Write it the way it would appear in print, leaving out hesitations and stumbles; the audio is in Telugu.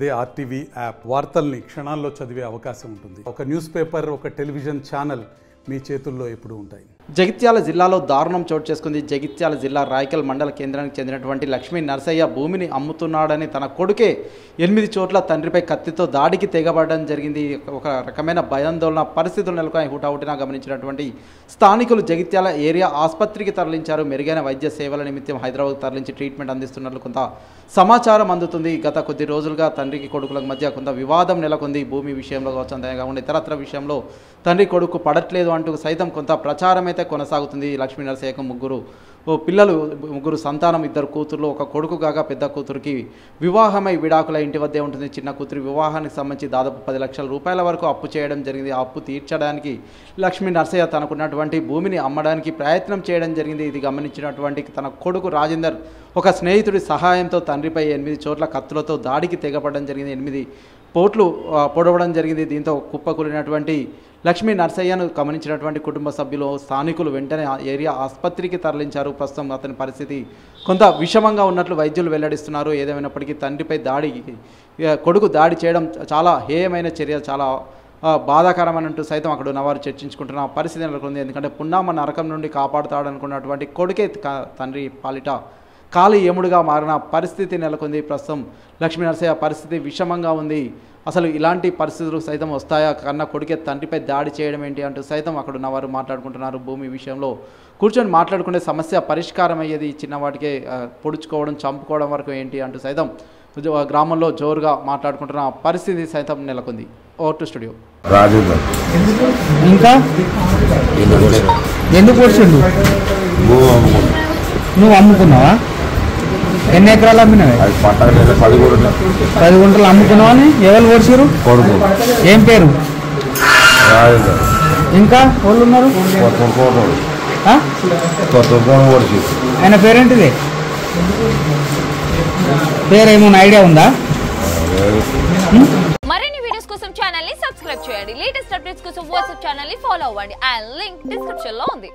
అదే ఆర్టీవీ యాప్ వార్తల్ని క్షణాల్లో చదివే అవకాశం ఉంటుంది. ఒక న్యూస్ పేపర్, ఒక టెలివిజన్ ఛానల్ మీ చేతుల్లో ఎప్పుడూ ఉంటాయి. జగిత్యాల జిల్లాలో దారుణం చోటు చేసుకుంది. జగిత్యాల జిల్లా రాయకల్ మండల కేంద్రానికి చెందినటువంటి లక్ష్మీ నరసయ్య భూమిని అమ్ముతున్నాడని తన కొడుకే 8 చోట్ల తండ్రిపై కత్తితో దాడికి తెగబడడం జరిగింది. ఒక రకమైన భయాందోళన పరిస్థితులు నెలకొని హుటాహుటిన గమనించినటువంటి స్థానికులు జగిత్యాల ఏరియా ఆసుపత్రికి తరలించారు. మెరుగైన వైద్య సేవల నిమిత్తం హైదరాబాద్ తరలించి ట్రీట్మెంట్ అందిస్తున్నట్లు కొంత సమాచారం అందుతుంది. గత కొద్ది రోజులుగా తండ్రికి కొడుకుల మధ్య కొంత వివాదం నెలకొంది. భూమి విషయంలో కావచ్చు, అంతేకాకుండా ఇతరత్ర విషయంలో తండ్రి కొడుకు పడట్లేదు అంటూ సైతం కొంత ప్రచారం అయితే కొనసాగుతుంది. లక్ష్మీ నరసయ్యకు ముగ్గురు సంతానం, 2 కూతుర్లు, 1 కొడుకు కాగా పెద్ద కూతురికి వివాహమై విడాకుల ఇంటి వద్దే ఉంటుంది. చిన్న కూతురి వివాహానికి సంబంధించి దాదాపు 10 లక్షల రూపాయల వరకు అప్పు చేయడం జరిగింది. ఆ అప్పు తీర్చడానికి లక్ష్మీ నరసయ్య తనకున్నటువంటి భూమిని అమ్మడానికి ప్రయత్నం చేయడం జరిగింది. ఇది గమనించినటువంటి తన కొడుకు రాజేందర్ ఒక స్నేహితుడి సహాయంతో తండ్రిపై 8 చోట్ల కత్తులతో దాడికి తెగపడడం జరిగింది. 8 పోట్లు పొడవడం జరిగింది. దీంతో కుప్పకూలినటువంటి లక్ష్మీ నరసయ్యను గమనించినటువంటి కుటుంబ సభ్యులు, స్థానికులు వెంటనే ఏరియా ఆసుపత్రికి తరలించారు. ప్రస్తుతం అతని పరిస్థితి కొంత విషమంగా ఉన్నట్లు వైద్యులు వెల్లడిస్తున్నారు. ఏదేమైనప్పటికీ తండ్రిపై కొడుకు దాడి చేయడం చాలా హేయమైన చర్య, చాలా బాధాకరమనంటూ సైతం అక్కడ ఉన్నవారు చర్చించుకుంటున్న పరిస్థితి నెలకొంది. ఎందుకంటే పున్నామ నరకం నుండి కాపాడుతాడనుకున్నటువంటి కొడుకే తండ్రి పాలిట కాలి ఎముడుగా మారిన పరిస్థితి నెలకొంది. ప్రస్తుతం లక్ష్మీ నరసయ్య పరిస్థితి విషమంగా ఉంది. అసలు ఇలాంటి పరిస్థితులు సైతం వస్తాయా, కన్నా కొడుకే తండ్రిపై దాడి చేయడం ఏంటి అంటూ సైతం అక్కడ ఉన్నవారు మాట్లాడుకుంటున్నారు. భూమి విషయంలో కూర్చొని మాట్లాడుకునే సమస్య పరిష్కారం అయ్యేది, చిన్నవాటికే పొడుచుకోవడం, చంపుకోవడం వరకు ఏంటి అంటూ సైతం గ్రామంలో జోరుగా మాట్లాడుకుంటున్న పరిస్థితి సైతం నెలకొంది. Over to studio. ఇంకా ఎందుకు పొడిచిండు? నువ్వు అమ్ముకున్నావా? ఎన్ని ఎకరాలు అమ్మినావే? 10 గుంటలు అమ్ముకున్నావా అని ఎవరు ఓడిచారు? ఏం పేరు? ఇంకా వాళ్ళు ఉన్నారు? ఆయన పేరేంటిది? పేరేమన్నా ఐడియా ఉందా? మరిన్ని వీడియోస్ కోసం ఛానల్ ని సబ్స్క్రైబ్ చేయండి. లేటెస్ట్ అప్డేట్స్ కోసం వాట్సాప్ ఛానల్ ని ఫాలో అవ్వండి. ఆ లింక్ డిస్క్రిప్షన్ లో ఉంది.